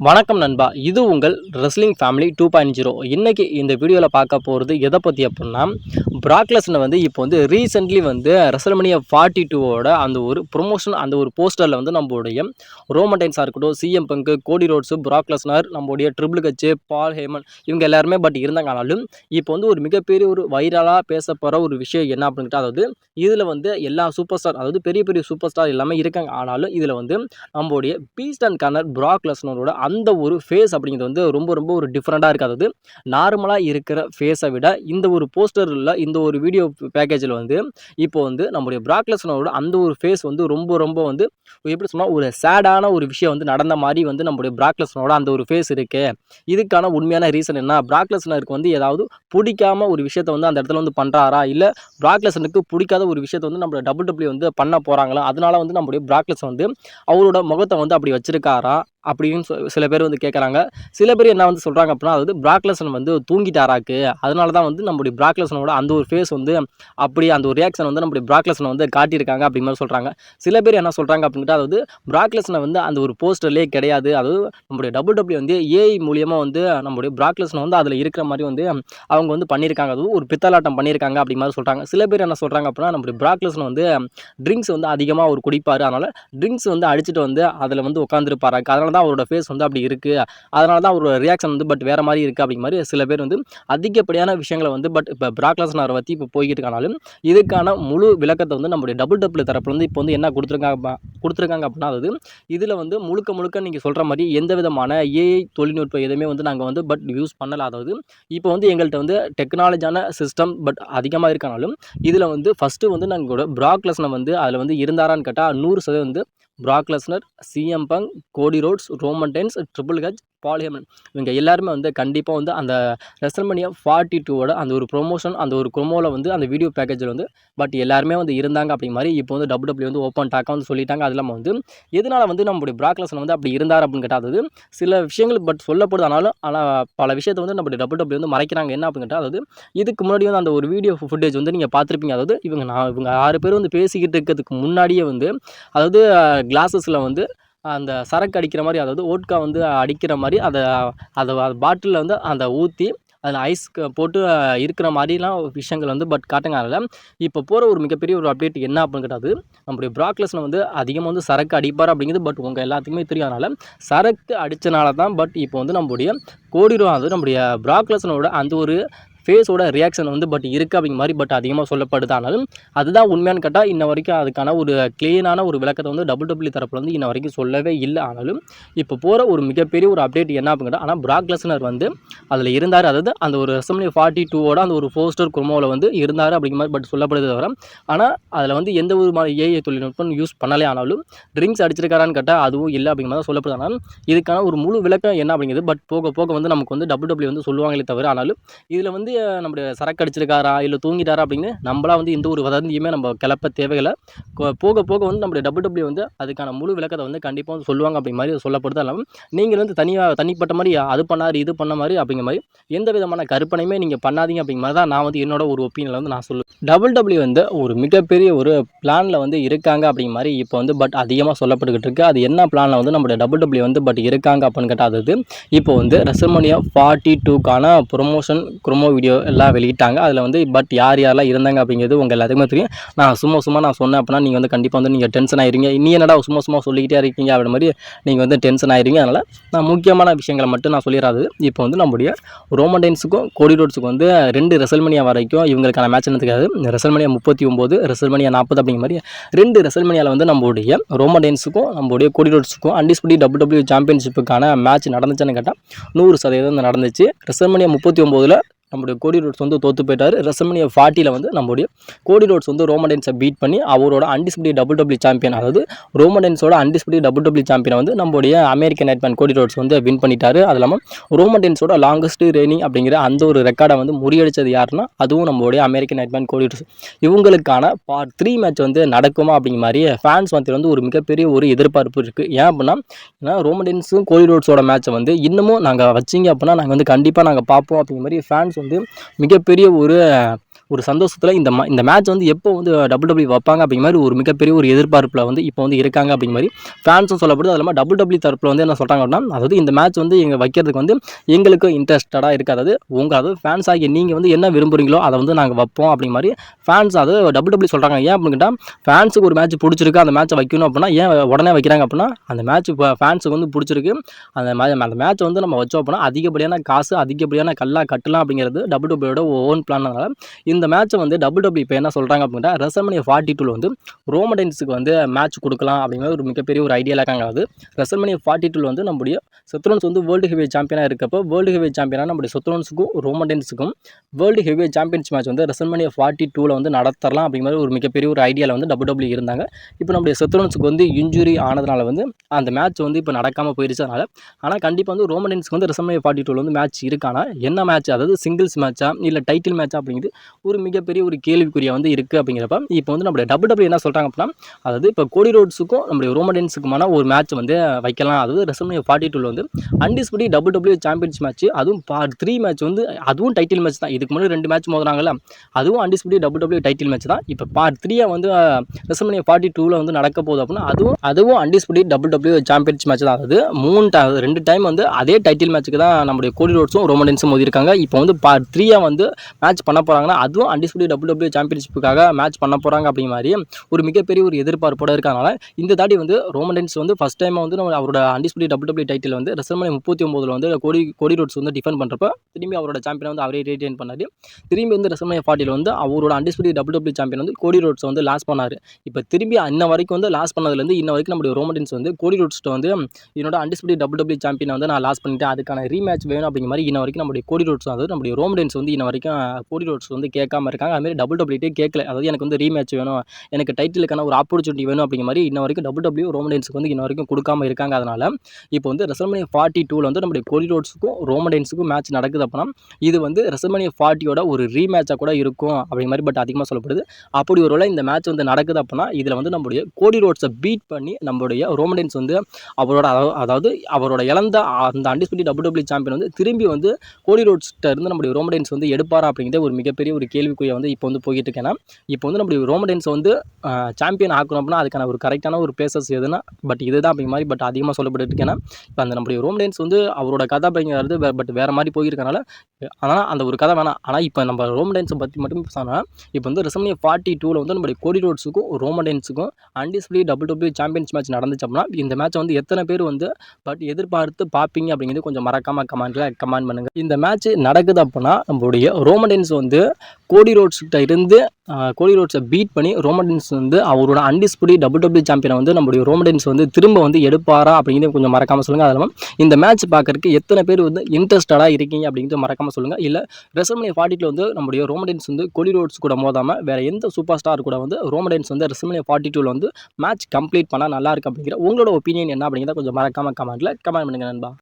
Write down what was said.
வணக்கம் நண்பா. இது உங்கள் ரெஸ்லிங் ஃபேமிலி 2.0. இன்னைக்கு இந்த வீடியோவில் பார்க்க போகிறது எதை பற்றி அப்படின்னா, பிராக் லெஸ்னர் வந்து இப்போ வந்து ரீசென்ட்லி வந்து ரெசல்மனியா 42ஓட அந்த ஒரு ப்ரொமோஷன் அந்த ஒரு போஸ்டரில் வந்து நம்மளுடைய ரோமன் ரெயின்ஸாக இருக்கட்டும், சிஎம் பங்க், கோடி ரோட்ஸு, பிராக் லெஸ்னர், நம்மளுடைய ட்ரிபிள் ஹெச், பால் ஹேமன் இவங்க எல்லாருமே இருந்தாங்க. ஆனாலும் இப்போ வந்து ஒரு மிகப்பெரிய ஒரு வைரலாக பேச போகிற ஒரு விஷயம் என்ன அப்படின்ட்டு, அதாவது இதில் வந்து எல்லா சூப்பர் ஸ்டார், அதாவது பெரிய பெரிய சூப்பர் ஸ்டார் எல்லாமே இருக்காங்க. ஆனாலும் இதில் வந்து நம்மளுடைய பீஸ்ட் அண்ட் கர்னர் பிராக் லெஸ்னரோட அந்த ஒரு ஃபேஸ் அப்படிங்கிறது வந்து ரொம்ப ரொம்ப ஒரு டிஃப்ரெண்ட்டாக இருக்குது. அதாவது நார்மலாக இருக்கிற ஃபேஸை விட இந்த ஒரு போஸ்டரில் இந்த ஒரு வீடியோ பேக்கேஜில் வந்து இப்போ வந்து நம்முடைய பிராக் லெஸ்னரோட அந்த ஒரு ஃபேஸ் வந்து ரொம்ப ரொம்ப வந்து எப்படி சொன்னால் ஒரு சேடான ஒரு விஷயம் வந்து நடந்த மாதிரி வந்து நம்முடைய பிராக் லெஸ்னரோட அந்த ஒரு ஃபேஸ் இருக்கு. இதுக்கான உண்மையான ரீசன் என்ன, பிராக் லெஸ்னருக்கு வந்து ஏதாவது பிடிக்காம ஒரு விஷயத்தை வந்து அந்த இடத்துல வந்து பண்ணுறாரா, இல்லை பிராக் லெஸ்னருக்கு பிடிக்காத ஒரு விஷயத்தை வந்து நம்ம WWE வந்து பண்ண போகிறாங்களா, அதனால வந்து நம்முடைய பிராக் லெஸ்னர் வந்து அவரோட முகத்தை வந்து அப்படி வச்சிருக்காரா அப்படின்னு சில பேர் வந்து கேட்குறாங்க. சில பேர் என்ன வந்து சொல்கிறாங்க அப்படின்னா, அதாவது பிராக் லெஸ்னர் வந்து தூங்கிட்டாராக்கு, அதனால தான் வந்து நம்முடைய பிராக் லெஸ்னரோட அந்த ஒரு ஃபேஸ் வந்து அப்படி அந்த ஒரு ரியாக்ஷன் வந்து நம்முடைய பிராக் லெஸ்னர் வந்து காட்டியிருக்காங்க அப்படி மாதிரி சொல்கிறாங்க. சில பேர் என்ன சொல்கிறாங்க அப்படின்ட்டு, அதாவது பிராக் லெஸ்னர் வந்து அந்த ஒரு போஸ்டர்லேயே கிடையாது, அதாவது நம்முடைய WWE வந்து ஏஐ மூலியமாக வந்து நம்முடைய பிராக் லெஸ்னர் வந்து அதில் இருக்கிற மாதிரி வந்து அவங்க வந்து பண்ணியிருக்காங்க, அதுவும் ஒரு பித்தலாட்டம் பண்ணியிருக்காங்க அப்படி மாதிரி சொல்கிறாங்க. சில பேர் என்ன சொல்கிறாங்க அப்படின்னா, நம்முடைய பிராக் லெஸ்னர் வந்து ட்ரிங்க்ஸ் வந்து அதிகமாக அவர் குடிப்பார், அதனால் ட்ரிங்க்ஸ் வந்து அடிச்சுட்டு வந்து அதில் வந்து உட்காந்துருப்பாரு, அதனால தான் அவரோட ஃபேஸ் வந்து அப்படி இருக்குது, அதனால தான் அவரோட ரியாக்ஷன் வந்து வேறு மாதிரி இருக்குது அப்படிங்கிற மாதிரி சில பேர் வந்து அதிகப்படியான விஷயங்களை வந்து இப்போ பிராக் லெஸ்னர் பற்றி இப்போ போய்கிட்டு இருக்கானாலும் இதுக்கான முழு விளக்கத்தை வந்து நம்முடைய WWE தரப்புல வந்து இப்போ வந்து என்ன கொடுத்துருக்காங்க அப்படின்னா, அதாவது இதில் வந்து முழுக்க முழுக்க நீங்கள் சொல்கிற மாதிரி எந்த விதமான ஏஐ தொழில்நுட்பம் எதுவுமே வந்து நாங்கள் வந்து யூஸ் பண்ணலை. அதாவது இப்போ வந்து எங்கள்கிட்ட வந்து டெக்னாலஜியான சிஸ்டம் அதிகமாக இருக்கனாலும் இதில் வந்து ஃபஸ்ட்டு வந்து நாங்கள் பிராக் லெஸ்னர் வந்து அதில் வந்து இருந்தாரான்னு கேட்டால் 100% வந்து Brock Lesnar, CM Punk, Cody Rhodes, Roman Reigns, Triple H, Paul Heyman இவங்க எல்லாருமே வந்து கண்டிப்பாக வந்து அந்த ரெசல்மனியா 42ஓட அந்த ஒரு ப்ரொமோஷன் அந்த ஒரு ப்ரொமோவில் வந்து அந்த வீடியோ பேக்கேஜில் வந்து எல்லாருமே வந்து இருந்தாங்க அப்படிங்கிற மாதிரி இப்போ வந்து WWE வந்து ஓப்பன் டாக்காக வந்து சொல்லிட்டாங்க. அது இல்லாமல் வந்து எதனால் வந்து நம்மளுடைய பிராக் லெஸ்னர் வந்து அப்படி இருந்தார் அப்படின்னு கேட்டால், அதாவது சில விஷயங்கள் சொல்லப்படுது, ஆனால் பல விஷயத்தை வந்து நம்மளுடைய WWE வந்து மறைக்கிறாங்க. என்ன அப்படின்னு கேட்டால், அதாவது இதுக்கு முன்னாடி வந்து அந்த ஒரு வீடியோ ஃபுட்டேஜ் வந்து நீங்கள் பார்த்துருப்பீங்க. அதாவது இவங்க 6 பேர் வந்து பேசிக்கிட்டு இருக்கிறதுக்கு முன்னாடியே வந்து, அதாவது கிளாஸஸில் வந்து அந்த சரக்கு அடிக்கிற மாதிரி, அதாவது ஓட்கா வந்து அடிக்கிற மாதிரி அதை பாட்டிலில் வந்து அந்த ஊற்றி அதில் ஐஸ் போட்டு இருக்கிற மாதிரிலாம் விஷயங்கள் வந்து காட்டுங்க. அதில் இப்போ போகிற ஒரு மிகப்பெரிய ஒரு அப்டேட் என்ன அப்படின்னு கேட்டால், நம்முடைய பிராக் லெஸ்னர் வந்து அதிகமாக வந்து சரக்கு அடிப்பார் அப்படிங்கிறது உங்கள் எல்லாத்துக்குமே தெரியும். அதனால் சரக்கு அடித்தனால தான் இப்போ வந்து நம்முடைய கோடி ரூபா, அது நம்முடைய பிராக் லெஸ்னரோட அந்த ஒரு ஃபேஸோட ரியாக்ஷன் வந்து இருக்குது அப்படிங்கிற மாதிரி அதிகமாக சொல்லப்படுது. ஆனாலும் அதுதான் உண்மையானு கேட்டால் இன்ன வரைக்கும் அதுக்கான ஒரு கிளீனான ஒரு விளக்கத்தை வந்து WWE தரப்பில் வந்து இன்ன வரைக்கும் சொல்லவே இல்லை. ஆனாலும் இப்போ போகிற ஒரு மிகப்பெரிய ஒரு அப்டேட் என்ன அப்படின்னு கேட்டால், ஆனால் பிராக் லெஸ்னர் வந்து அதில் இருந்தார், அதாவது அந்த ஒரு ரெசல்மனியா 42ஓட அந்த ஒரு போஸ்டர் ப்ரோமோவில் வந்து இருந்தார் அப்படிங்கிற மாதிரி சொல்லப்படுது தவிர, ஆனால் அதில் வந்து எந்த ஒரு ஏஐ தொழில்நுட்பம் யூஸ் பண்ணலே. ஆனாலும் ட்ரிங்க்ஸ் அடிச்சிருக்காரான்னு கேட்டால் அதுவும் இல்லை அப்படிங்கிற மாதிரி சொல்லப்படுது. ஆனாலும் இதுக்கான ஒரு முழு விளக்கம் என்ன அப்படிங்கிறது போக போக வந்து நமக்கு வந்து WWE வந்து சொல்லுவாங்களே தவிர, ஆனாலும் இதில் வந்து நம்முடைய சரக்கு அடிச்சிருக்காரா இல்லை தூங்கிட்டாரா அப்படின்னு நம்மளா வந்து எந்த ஒரு வதந்தியுமே நம்ம கிளப்ப தேவையில்லை. போக போக வந்து நம்முடைய WWE வந்து அதுக்கான முழு விளக்கத்தை வந்து கண்டிப்பாக வந்து சொல்லுவாங்க அப்படிங்கிற மாதிரி சொல்லப்படுது. இல்லாமல் நீங்கள் வந்து தனிப்பட்ட மாதிரி அது பண்ணார் இது பண்ண மாதிரி அப்படிங்கிற மாதிரி எந்த விதமான கற்பனையுமே நீங்கள் பண்ணாதீங்க அப்படிங்கிற மாதிரி தான் நான் வந்து என்னோட ஒரு ஒப்பீனியனில் வந்து நான் சொல்லுவேன். WWE வந்து ஒரு மிகப்பெரிய ஒரு பிளானில் வந்து இருக்காங்க அப்படிங்கிற மாதிரி இப்போ வந்து அதிகமாக சொல்லப்பட்டுக்கிட்டு இருக்குது. அது என்ன பிளானில் வந்து நம்முடைய WWE வந்து இருக்காங்க அப்படின்னு கேட்டால், அது இப்போ வந்து ரெசல்மனியா 42க்கான ப்ரொமோ வீடியோ எல்லாம் வெளியிட்டாங்க. அதில் வந்து யார் யாரெல்லாம் இருந்தாங்க அப்படிங்கிறது உங்கள் எல்லாத்துக்குமே தெரியும். நான் சும்மா நான் சொன்னேன் அப்படின்னா நீங்கள் வந்து கண்டிப்பாக வந்து நீங்கள் டென்ஷன் ஆயிருங்க. நீ என்னடா சும்மா சொல்லிக்கிட்டே இருக்கீங்க அப்படின்ற மாதிரி நீங்கள் வந்து டென்ஷன் ஆயிருங்க. அதனால் நான் முக்கியமான விஷயங்களை மட்டும் நான் சொல்லிடாது. இப்போ வந்து நம்முடைய ரோமன் ரெயின்ஸுக்கும் கோடி ரோட்ஸுக்கும் வந்து 2 ரெசல்மனியா வரைக்கும் இவங்களுக்கான மேட்ச் நடந்துக்காது. ரெசல்மனியா 39, ரெசல்மனியா 40 அப்படிங்கிற மாதிரி 2 ரெசல்மனியாவில் வந்து நம்முடைய ரோமன் ரெயின்ஸுக்கும் நம்முடைய கோடி ரோட்ஸுக்கும் அன்டிஸ்பியூட்டட் WWE சாம்பியன்ஷிப்புக்கான மேட்ச் நடந்துச்சுன்னு கேட்டால் 100% நடந்துச்சு. ரெசல்மனியா 39ல் நம்முடைய கோடி ரோட்ஸ் வந்து தோற்று போயிட்டார். ரெசல்மனியா 40ல் வந்து நம்முடைய கோடி ரோட்ஸ் வந்து ரோமன் ரெயின்ஸை பீட் பண்ணி அவரோட அன்டிஸ்பியூட்டட் WWE சாம்பியன், அதாவது ரோமன் ரெயின்ஸோட அன்டிஸ்பியூட்டட் WWE சாம்பியனை வந்து நம்முடைய அமெரிக்கன் நைட்மேன் கோடி ரோட்ஸ் வந்து வின் பண்ணிட்டார். அது இல்லாமல் ரோமன் ரெயின்ஸோட லாங்கஸ்ட் ரெய்னிங் அப்படிங்கிற அந்த ஒரு ரெக்கார்டை வந்து முறியடித்தது யாருன்னா அதுவும் நம்மளுடைய அமெரிக்கன் நைட்மேன் கோடி ரோட்ஸ். இவங்களுக்கான பார்ட் 3 மேட்ச் வந்து நடக்குமா அப்படிங்கிற மாதிரி ஃபேன்ஸ் மத்தியில் வந்து ஒரு மிகப்பெரிய ஒரு எதிர்பார்ப்பு இருக்குது. ஏன் அப்படின்னா ரோமன் ரெயின்ஸும் கோடி ரோட்ஸோட மேட்சை வந்து இன்னமும் நாங்கள் வச்சிங்க அப்படின்னா நாங்கள் வந்து கண்டிப்பாக நாங்கள் பார்ப்போம் அப்படிங்கிற மாதிரி ஃபேன்ஸ் வந்து மிகப்பெரிய ஒரு சந்தோஷத்தில் இந்த மேட்ச் வந்து எப்போ வந்து WWE வைப்பாங்க அப்படிங்கிற மாதிரி ஒரு மிகப்பெரிய ஒரு எதிர்பார்ப்பில் வந்து இப்போ வந்து இருக்காங்க அப்படிங்கிற மாதிரி ஃபேன்ஸும் சொல்லப்படுது. அது இல்லாமல் WWE தரப்பில் வந்து என்ன சொல்கிறாங்க அப்படின்னா, அதாவது இந்த மேட்ச் வந்து வைக்கிறதுக்கு வந்து எங்களுக்கு இன்ட்ரெஸ்டடாக இருக்குது. அதாவது ஃபேன்ஸ் ஆகிய நீங்கள் வந்து என்ன விரும்புகிறீங்களோ அதை வந்து நாங்கள் வைப்போம் அப்படிங்கிற மாதிரி ஃபேன்ஸ் அது WWE சொல்கிறாங்க. ஏன் அப்படின்னு கேட்டால், ஃபேன்ஸுக்கு ஒரு மேட்ச் பிடிச்சிருக்கு, அந்த மேட்ச்சை வைக்கணும் அப்படின்னா ஏன் உடனே வைக்கிறாங்க அப்படின்னா, அந்த மேட்ச் இப்போ ஃபேன்ஸுக்கு வந்து பிடிச்சிருக்கு, அந்த மேட்ச் வந்து நம்ம வச்சோம் அப்படின்னா அதிகப்படியான காசு அதிகப்படியான கட்டலாம் அப்படிங்கிறது WWE ஓன் பிளான்னால இந்த மேட்ச்சை வந்து WWE இப்போ என்ன சொல்கிறாங்க அப்படின்னா, ரெசல்மனியா 42 வந்து ரோமன் ரெயின்ஸுக்கு வந்து மேட்ச் கொடுக்கலாம் அப்படிங்கிற ஒரு மிகப்பெரிய ஒரு ஐடியாவில் இருக்காங்க. அது ரெசல்மனியா 42 வந்து நம்முடைய செத் ரோலின்ஸ் வந்து வேர்ல்டு ஹெவி சாம்பியனாக இருக்கப்போ வேர்ல்டு ஹெவி சாம்பியனாக நம்முடைய செத் ரோலின்ஸுக்கும் ரோமன் ரெயின்ஸுக்கும் வேர்ல்டு ஹெவி சாம்பியன்ஸ் மேட்ச் வந்து ரெசல்மனியா 42 வந்து நடத்தலாம் அப்படிங்கிற ஒரு மிகப்பெரிய ஒரு ஐடியாவில் வந்து WWE இருந்தாங்க. இப்போ நம்முடைய செத் ரோலின்ஸுக்கு வந்து இன்ஜுரி ஆனதுனால வந்து அந்த மேட்ச் வந்து இப்போ நடக்காமல் போயிடுச்சு. ஆனால் கண்டிப்பாக வந்து ரோமன் ரெயின்ஸுக்கு வந்து ரெசல்மனியா 42 வந்து மேட்ச் இருக்கானா, என்ன மேட்ச், அதாவது சிங்கிள்ஸ் மேட்சா இல்லை டைட்டில் மேட்சா அப்படிங்கிறது ஒரு மிகப்பெரிய ஒரு கேள்விக்குறியா வந்து இருக்குது. அப்படிங்கிறப்ப இப்போ வந்து நம்முடைய WWE என்ன சொல்கிறாங்க அப்படின்னா, அதாவது இப்போ கோடி ரோட்ஸுக்கும் நம்முடைய ரோமன் ரெயின்ஸுக்குமான ஒரு மேட்ச் வந்து வைக்கலாம். அதாவது ரெசல்மனியா 42 வந்து அன்டிஸ்பியூட்டட் WWE சாம்பியன்ஸ் மேட்ச், அதுவும் பார்ட் 3 மேட்ச் வந்து அதுவும் டைட்டில் மேட்ச் தான். இதுக்கு முன்னாடி 2 மேட்ச் மோதுறாங்கல்ல, அதுவும் அன்டிஸ்பியூட்டட் WWE டைட்டில் மேட்ச் தான். இப்போ பார்ட் 3 வந்து ரெசல்மனியா 42 வந்து நடக்க போகுது அப்படின்னா அதுவும் அன்டிஸ்பியூட்டட் WWE சாம்பியன்ஸ் மேட்ச் தான். அதாவது 2 டைம் வந்து அதே டைட்டில் மேட்ச்சுக்கு தான் நம்முடைய கோடி ரோட்ஸும் ரோமன் ரெயின்ஸும் மோதிருக்காங்க. இப்போ வந்து பார்ட் 3 வந்து மேட்ச் பண்ண போகிறாங்கன்னா அதுவும் அன்டிஸ்பியூட்டட் WWE சாம்பியன்ஷிப்புக்காக மேட்ச் பண்ண போகிறாங்க அப்படிங்கிற மாதிரி ஒரு மிகப்பெரிய ஒரு எதிர்பார்ப்போடு இருக்கனால இந்த தாட்டி வந்து ரோமன் ரெயின்ஸ் வந்து ஃபஸ்ட் டைம் வந்து அவரோட அன்டிஸ்பியூட்டட் WWE டைட்டில் வந்து ரெசல்மனியா 39 வந்து கோடி ரோட்ஸ் வந்து டிஃபெண்ட் பண்ணுறப்ப திரும்பி அவரோட சாம்பியனை வந்து அவரே ரீடைன் பண்ணார். திரும்பி வந்து ரெசல்மனியா 40 வந்து அவரோட அன்டிஸ்பியூட்டட் WWE சாம்பியன் வந்து கோடி ரோட்ஸ் வந்து லாஸ் பண்ணார். இப்போ திரும்பி இன்ன வரைக்கும் வந்து லாஸ் பண்ணதுலேருந்து இன்ன வரைக்கும் நம்முடைய ரோமன் ரெயின்ஸ் வந்து கோடி ரோட்ஸ்ட்டு வந்து என்னோட அன்டிஸ்பியூட்டட் WWE சாம்பியனை வந்து நான் லாஸ் பண்ணிட்டேன், அதுக்கான ரீமேட்ச் வேணும் அப்படிங்கிற மாதிரி இன்ன வரைக்கும் நம்முடைய கோடி ரோட்ஸ் வந்து நம்முடைய ரோமன் ரெயின்ஸ் வந்து இன்ன வரைக்கும் கோடி ரோட்ஸ் வந்து கேட்காம இருக்காங்க. அதுமாதிரி WWE கேட்கல, அதாவது எனக்கு வந்து ரீமேட்ச் வேணும், எனக்கு டைட்டிலுக்கான ஒரு ஆப்பர்ச்சுனிட்டி வேணும் அப்படிங்கிற மாதிரி இன்ன வரைக்கும் WWE ரோமன் ரெயின்ஸுக்கு வந்து இன்ன வரைக்கும் கொடுக்காம இருக்காங்க. அதனால் இப்போ வந்து ரெசல்மனியா 42 வந்து நம்முடைய கோடி ரோட்ஸுக்கும் ரோமன் ரெயின்ஸுக்கும் மேட்ச் நடக்குது அப்படின்னா இது வந்து ரெசல்மனியா 40 ஒரு ரீமேட்சாக கூட இருக்கும் அப்படிங்கிற மாதிரி பட் அதிகமாக சொல்லப்படுது. அப்படி ஒருவேளை இந்த மேட்ச் வந்து நடக்குது அப்படின்னா இதில் வந்து நம்முடைய கோடி ரோட்ஸை பீட் பண்ணி நம்முடைய ரோமன் ரெயின்ஸ் வந்து அதாவது அவரோட இழந்த அந்த அன்டிஸ்பியூட்டட் WWE சாம்பியன் வந்து திரும்பி வந்து கோடி ரோட்ஸ்கிட்ட இருந்து நம்முடைய ரோமன் ரெயின்ஸ் வந்து எடுப்பாரா அப்படிங்கிறது ஒரு மிகப்பெரிய ஒரு கேள்விக்குறியை வந்து இப்போ வந்து போய்கிட்டு இருக்கேன்னா, இப்போ வந்து நம்முடைய ரோமன் ரெயின்ஸ் வந்து சாம்பியன் ஆக்கணும் அப்படின்னா அதுக்கான ஒரு கரெக்டான ஒரு பிளேசஸ் எதுனா பட் இதுதான் அப்படிங்கிற மாதிரி பட் அதிகமாக சொல்லப்பட்டு இருக்கேன்னா, இப்போ அந்த நம்முடைய ரோமன் ரெயின்ஸ் வந்து அவரோட கதை அப்படிங்கிறது பட் வேறு மாதிரி போயிருக்கனால அதனால் அந்த ஒரு கதை வேணாம். ஆனால் இப்போ நம்ம ரோமன் ரெயின்ஸை பற்றி மட்டும் சொன்னால் இப்போ வந்து ரெசல்மனியா 42 வந்து நம்முடைய கோடி ரோட்ஸுக்கும் ரோமன் ரெயின்ஸுக்கும் அன்டிஸ்பியூட்டட் WWE சாம்பியன்ஸ் மேட்ச் நடந்துச்சு அப்படின்னா இந்த மேட்ச் வந்து எத்தனை பேர் வந்து பட் எதிர்பார்த்து பார்ப்பீங்க அப்படிங்கிறது கொஞ்சம் மறக்காமல் கமெண்ட் பண்ணுங்கள். இந்த மேட்ச் நடக்குது அப்படின்னா நம்மளுடைய ரோமன் ரெயின்ஸ் வந்து கோடி ரோட்ஸ்கிட்ட இருந்து கோடி ரோட்ஸை பீட் பண்ணி ரோமன் ரெயின்ஸ் வந்து அவரோட அன்டிஸ்பியூட்டட் WWE சாம்பியனை வந்து நம்முடைய ரோமன் ரெயின்ஸ் வந்து திரும்ப வந்து எடுப்பாரா அப்படிங்கிறது கொஞ்சம் மறக்காமல் சொல்லுங்கள். அது இல்லாமல் இந்த மேட்ச் பார்க்கறதுக்கு எத்தனை பேர் வந்து இன்ட்ரெஸ்டடாக இருக்கீங்க அப்படிங்கிறது மறக்காமல் சொல்லுங்கள். இல்லை ரெசல்மனியா 42 வந்து நம்முடைய ரோமன் ரெயின்ஸ் வந்து கோடி ரோட்ஸ் கூட மோதாமல் வேறு எந்த சூப்பர் ஸ்டார் கூட வந்து ரோமன் ரெயின்ஸ் வந்து ரெசல்மனியா 42 வந்து மேட்ச் கம்ப்ளீட் பண்ணால் நல்லா இருக்கு அப்படிங்கிற உங்களோட ஒப்பீனியன் என்ன அப்படிங்கிறத கொஞ்சம் மறக்காமல் கமெண்ட் பண்ணுங்கள் நண்பா.